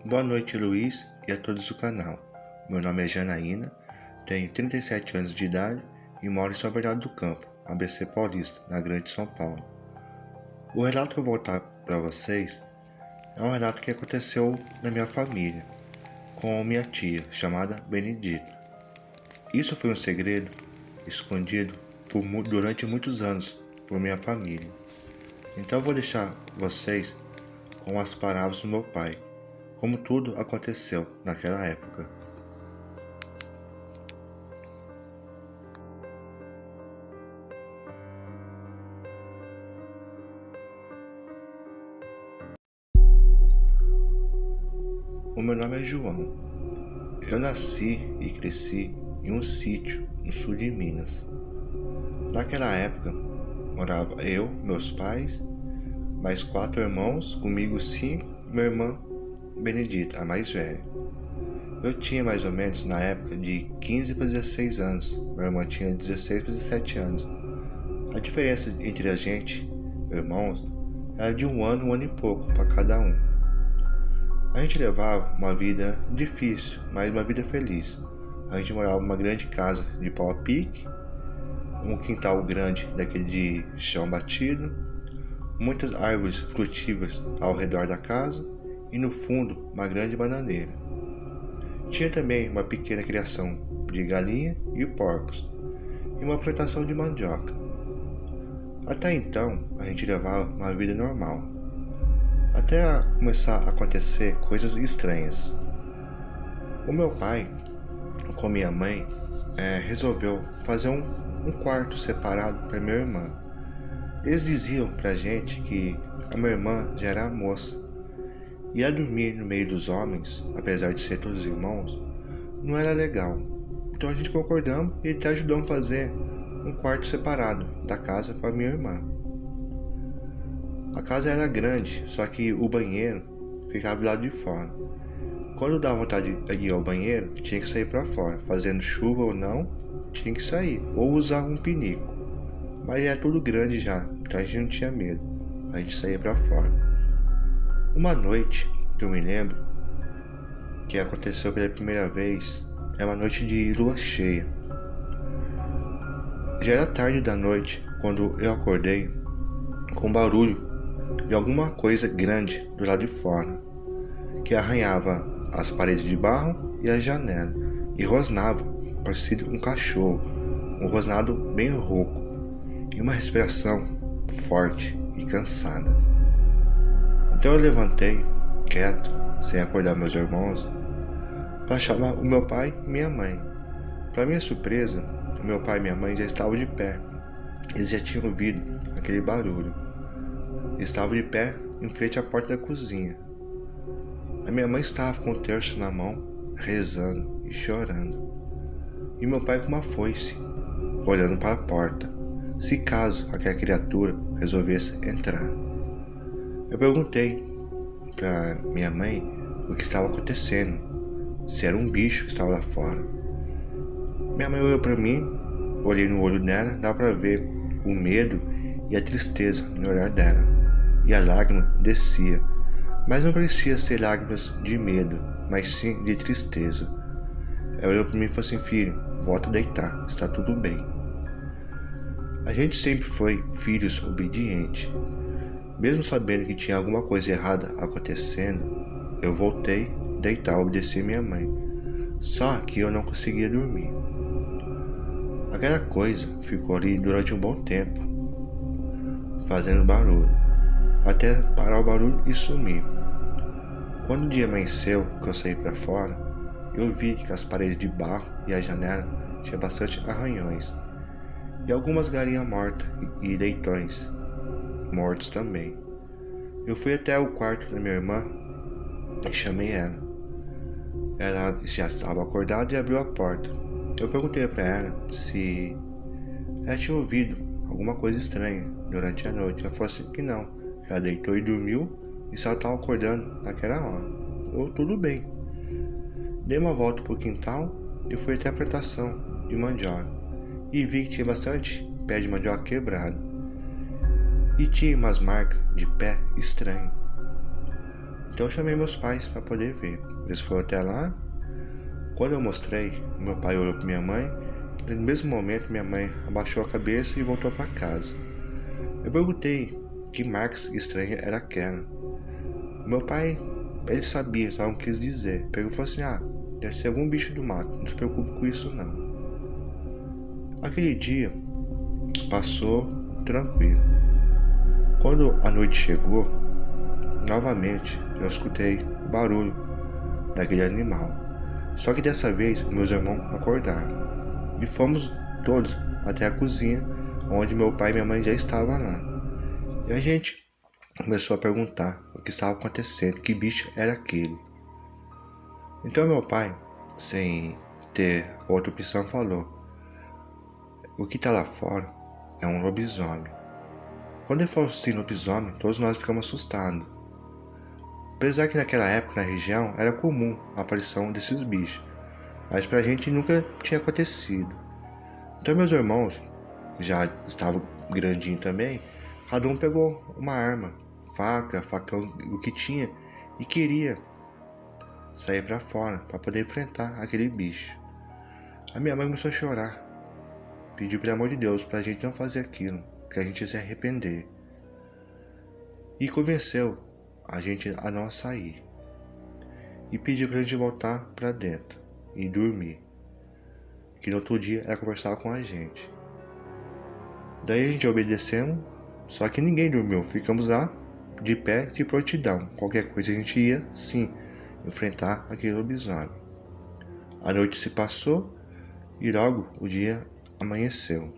Boa noite, Luiz, e a todos do canal. Meu nome é Janaína, tenho 37 anos de idade e moro em São Bernardo do Campo, ABC Paulista, na Grande São Paulo. O relato que eu vou contar para vocês é um relato que aconteceu na minha família, com minha tia, chamada Benedita. Isso foi um segredo escondido durante muitos anos por minha família. Então eu vou deixar vocês com as palavras do meu pai, como tudo aconteceu naquela época. O meu nome é João. Eu nasci e cresci em um sítio no sul de Minas. Naquela época, morava eu, meus pais, mais 4 irmãos, comigo 5, e minha irmã Benedita, a mais velha. Eu tinha mais ou menos na época de 15 para 16 anos, minha irmã tinha 16 para 17 anos. A diferença entre a gente, irmãos, era de um ano e pouco para cada um. A gente levava uma vida difícil, mas uma vida feliz. A gente morava numa grande casa de pau a pique, um quintal grande daquele de chão batido, muitas árvores frutíferas ao redor da casa e no fundo uma grande bananeira. Tinha também uma pequena criação de galinha e porcos e uma plantação de mandioca. Até então a gente levava uma vida normal, até começar a acontecer coisas estranhas. O meu pai, com minha mãe, resolveu fazer um quarto separado para minha irmã. Eles diziam pra gente que a minha irmã já era moça, e ia dormir no meio dos homens, apesar de ser todos irmãos, não era legal. Então a gente concordamos e até ajudamos a fazer um quarto separado da casa para minha irmã. A casa era grande, só que o banheiro ficava do lado de fora. Quando dava vontade de ir ao banheiro, tinha que sair para fora, fazendo chuva ou não, tinha que sair, ou usar um pinico. Mas era tudo grande já, então a gente não tinha medo, a gente saía para fora. Uma noite que eu me lembro que aconteceu pela primeira vez é uma noite de lua cheia. Já era tarde da noite quando eu acordei com barulho de alguma coisa grande do lado de fora, que arranhava as paredes de barro e a janela e rosnava, parecido um cachorro, um rosnado bem rouco e uma respiração forte e cansada. Então eu levantei, quieto, sem acordar meus irmãos, para chamar o meu pai e minha mãe. Para minha surpresa, o meu pai e minha mãe já estavam de pé. Eles já tinham ouvido aquele barulho. Estavam de pé em frente à porta da cozinha. A minha mãe estava com o terço na mão, rezando e chorando. E meu pai com uma foice, olhando para a porta, se caso aquela criatura resolvesse entrar. Eu perguntei para minha mãe o que estava acontecendo, se era um bicho que estava lá fora. Minha mãe olhou para mim, olhei no olho dela, dá para ver o medo e a tristeza no olhar dela, e a lágrima descia, mas não parecia ser lágrimas de medo, mas sim de tristeza. Ela olhou para mim e falou assim: filho, volta a deitar, está tudo bem. A gente sempre foi filhos obedientes. Mesmo sabendo que tinha alguma coisa errada acontecendo, eu voltei a deitar, obedecer minha mãe. Só que eu não conseguia dormir. Aquela coisa ficou ali durante um bom tempo, fazendo barulho, até parar o barulho e sumir. Quando o dia amanheceu, que eu saí para fora, eu vi que as paredes de barro e a janela tinham bastante arranhões, e algumas galinhas mortas e leitões mortos também. Eu fui até o quarto da minha irmã e chamei ela. Ela já estava acordada e abriu a porta. Eu perguntei para ela se ela tinha ouvido alguma coisa estranha durante a noite. Ela falou assim que não, ela deitou e dormiu e só estava acordando naquela hora. Tudo bem. Dei uma volta pro quintal e fui até a plantação de mandioca e vi que tinha bastante pé de mandioca quebrado e tinha umas marcas de pé estranho. Então eu chamei meus pais para poder ver. Eles foram até lá. Quando eu mostrei, meu pai olhou para minha mãe. No mesmo momento, minha mãe abaixou a cabeça e voltou para casa. Eu perguntei que marcas estranhas era aquela. Meu pai, ele sabia, só não quis dizer. Pegou e falou assim: deve ser algum bicho do mato, não se preocupe com isso não. Aquele dia passou tranquilo. Quando a noite chegou, novamente eu escutei o barulho daquele animal. Só que dessa vez meus irmãos acordaram e fomos todos até a cozinha, onde meu pai e minha mãe já estavam lá. E a gente começou a perguntar o que estava acontecendo, que bicho era aquele. Então meu pai, sem ter outra opção, falou: o que está lá fora é um lobisomem. Quando ele falou assim, lobisomem, todos nós ficamos assustados. Apesar que naquela época na região era comum a aparição desses bichos, mas pra gente nunca tinha acontecido. Então meus irmãos, já estavam grandinhos também, cada um pegou uma arma, faca, facão, o que tinha, e queria sair pra fora para poder enfrentar aquele bicho. A minha mãe começou a chorar, pediu pelo amor de Deus pra gente não fazer aquilo, que a gente ia se arrepender, e convenceu a gente a não sair, e pediu pra gente voltar pra dentro e dormir, que no outro dia ela conversava com a gente. Daí a gente obedecemos, só que ninguém dormiu, ficamos lá de pé de prontidão, qualquer coisa a gente ia sim enfrentar aquele lobisomem. A noite se passou e logo o dia amanheceu.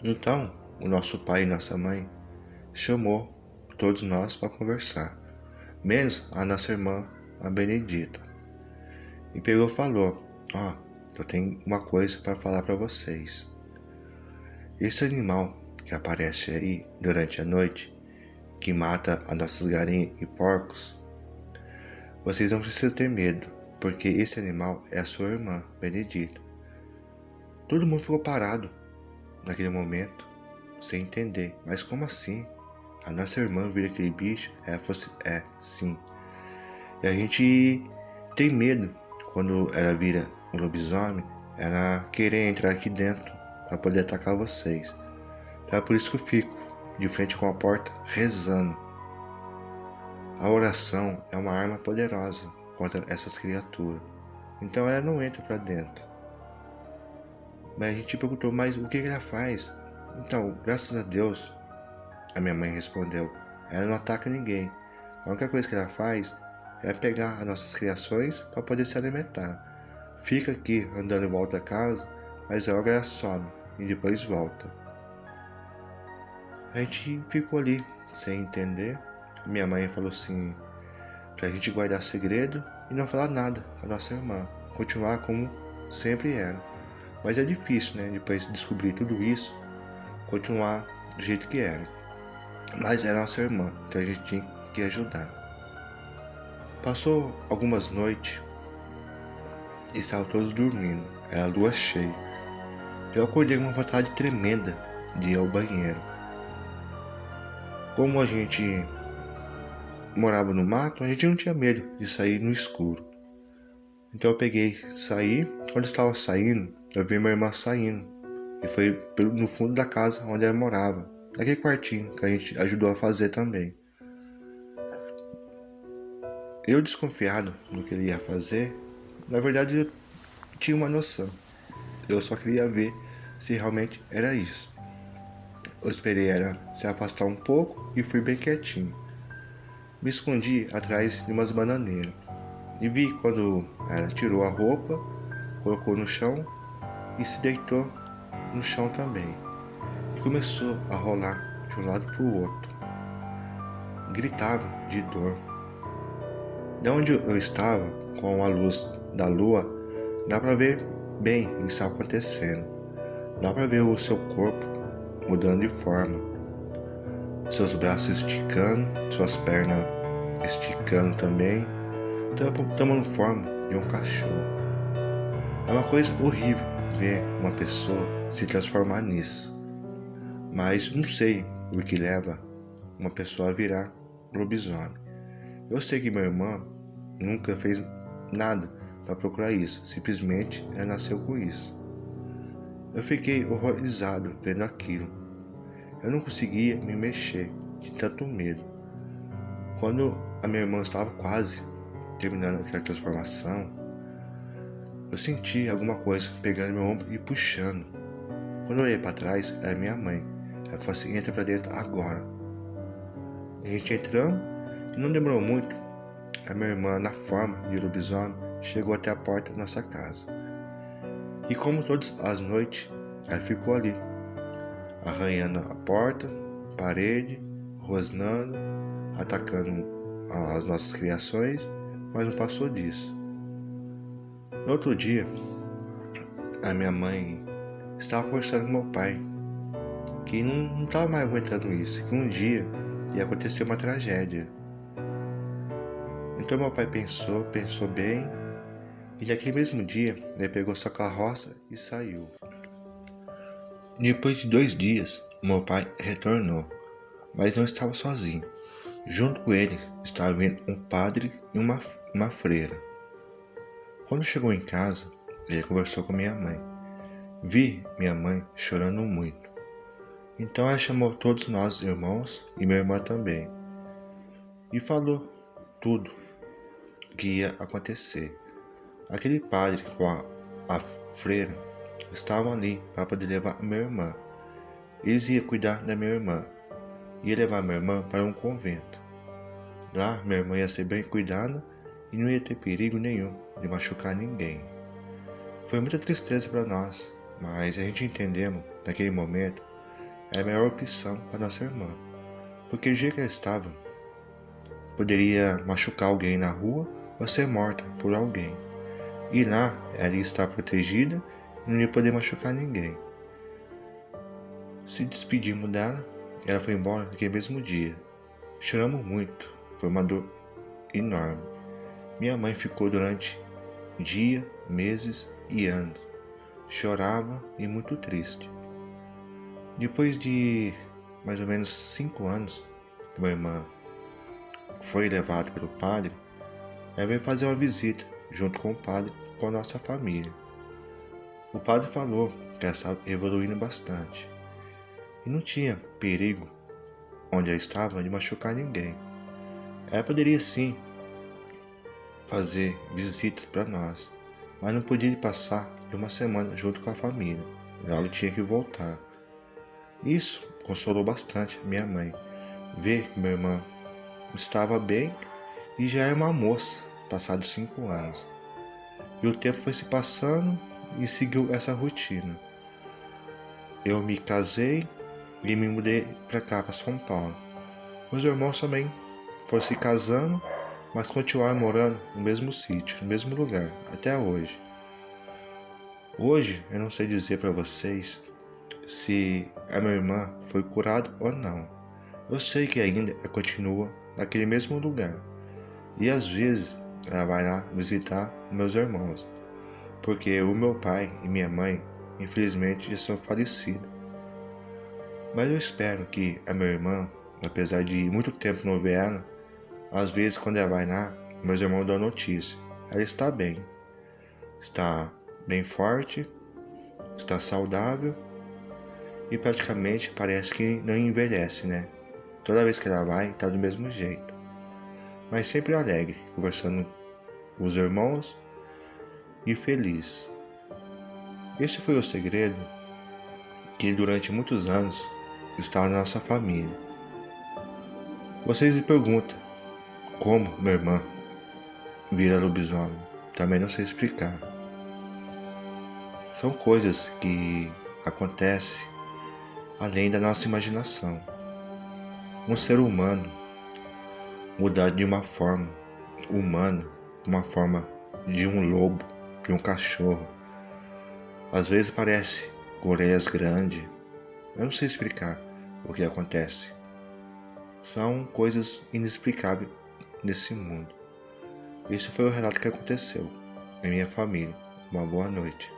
Então o nosso pai e nossa mãe chamou todos nós para conversar, menos a nossa irmã, a Benedita, e pegou e falou: eu tenho uma coisa para falar para vocês. Esse animal que aparece aí durante a noite, que mata as nossas galinhas e porcos, vocês não precisam ter medo, porque esse animal é a sua irmã, Benedita. Todo mundo ficou parado naquele momento, sem entender. Mas como assim? A nossa irmã vira aquele bicho? Ela falou assim: sim. E a gente tem medo quando ela vira um lobisomem, ela querer entrar aqui dentro para poder atacar vocês. Então é por isso que eu fico de frente com a porta rezando. A oração é uma arma poderosa contra essas criaturas. Então ela não entra para dentro. Mas a gente perguntou: mas o que ela faz? Então, graças a Deus, a minha mãe respondeu, ela não ataca ninguém. A única coisa que ela faz é pegar as nossas criações para poder se alimentar. Fica aqui andando em volta da casa, mas logo ela some e depois volta. A gente ficou ali sem entender. Minha mãe falou assim pra gente guardar segredo e não falar nada com a nossa irmã, continuar como sempre era. Mas é difícil, né, depois de descobrir tudo isso, continuar do jeito que era. Mas era nossa irmã, então a gente tinha que ajudar. Passou algumas noites e estavam todos dormindo, era a lua cheia. Eu acordei com uma vontade tremenda de ir ao banheiro. Como a gente morava no mato, a gente não tinha medo de sair no escuro. Então eu peguei, saí. Quando estava saindo, eu vi minha irmã saindo. E foi no fundo da casa onde ela morava, naquele quartinho que a gente ajudou a fazer também. Eu, desconfiado do que ele ia fazer, na verdade eu tinha uma noção. Eu só queria ver se realmente era isso. Eu esperei ela se afastar um pouco e fui bem quietinho. Me escondi atrás de umas bananeiras e vi quando ela tirou a roupa, colocou no chão e se deitou no chão também. E começou a rolar de um lado para o outro. Gritava de dor. De onde eu estava, com a luz da lua, dá para ver bem o que está acontecendo. Dá para ver o seu corpo mudando de forma, seus braços esticando, suas pernas esticando também, tomando forma de um cachorro. É uma coisa horrível ver uma pessoa se transformar nisso, mas não sei o que leva uma pessoa a virar lobisomem. Eu sei que minha irmã nunca fez nada para procurar isso, simplesmente ela nasceu com isso. Eu fiquei horrorizado vendo aquilo. Eu não conseguia me mexer de tanto medo. Quando a minha irmã estava quase terminando aquela transformação, eu senti alguma coisa pegando meu ombro e puxando. Quando eu olhei para trás, era minha mãe. Ela falou assim: entra para dentro agora. A gente entramos e não demorou muito. A minha irmã, na forma de lobisomem, chegou até a porta da nossa casa. E como todas as noites, ela ficou ali, arranhando a porta, parede, rosnando, atacando as nossas criações, mas não passou disso. No outro dia, a minha mãe estava conversando com meu pai, que não estava mais aguentando isso, que um dia ia acontecer uma tragédia. Então meu pai pensou bem, e naquele mesmo dia ele pegou sua carroça e saiu. Depois de 2 dias, meu pai retornou, mas não estava sozinho. Junto com ele estava vindo um padre e uma freira. Quando chegou em casa, ele conversou com minha mãe. Vi minha mãe chorando muito. Então ela chamou todos nós irmãos e minha irmã também e falou tudo o que ia acontecer. Aquele padre com a freira estavam ali para poder levar a minha irmã. Eles iam cuidar da minha irmã. Ia levar minha irmã para um convento. Lá minha irmã ia ser bem cuidada e não ia ter perigo nenhum de machucar ninguém. Foi muita tristeza para nós, mas a gente entendemos, naquele momento, era a melhor opção para nossa irmã, porque o jeito que ela estava, poderia machucar alguém na rua ou ser morta por alguém. E lá, ela ia estar protegida e não ia poder machucar ninguém. Se despedimos dela, ela foi embora naquele mesmo dia. Choramos muito, foi uma dor enorme. Minha mãe ficou durante dias, meses e anos. Chorava e muito triste. Depois de mais ou menos 5 anos que minha irmã foi levada pelo padre, ela veio fazer uma visita junto com o padre, com a nossa família. O padre falou que ela estava evoluindo bastante e não tinha perigo onde ela estava de machucar ninguém. Ela poderia sim fazer visitas para nós, mas não podia passar de uma semana junto com a família. Logo tinha que voltar. Isso consolou bastante minha mãe, ver que minha irmã estava bem e já era uma moça, passados 5 anos. E o tempo foi se passando e seguiu essa rotina. Eu me casei e me mudei para cá, para São Paulo. Meus irmãos também foram se casando, mas continuaram morando no mesmo sítio, no mesmo lugar, até hoje. Hoje eu não sei dizer para vocês se a minha irmã foi curada ou não. Eu sei que ainda ela continua naquele mesmo lugar. E às vezes ela vai lá visitar meus irmãos, porque o meu pai e minha mãe infelizmente já são falecidos. Mas eu espero que a minha irmã, apesar de muito tempo não ver ela, às vezes quando ela vai lá, meus irmãos dão notícia. Ela está bem forte, está saudável e praticamente parece que não envelhece, né? Toda vez que ela vai, está do mesmo jeito. Mas sempre alegre, conversando com os irmãos e feliz. Esse foi o segredo que durante muitos anos está na nossa família. Vocês me perguntam como minha irmã vira lobisomem. Também não sei explicar. São coisas que acontecem além da nossa imaginação. Um ser humano mudar de uma forma humana, uma forma de um lobo, de um cachorro. Às vezes parece com orelhas grandes. Eu não sei explicar o que acontece. São coisas inexplicáveis nesse mundo. Esse foi o relato que aconteceu em minha família. Uma boa noite.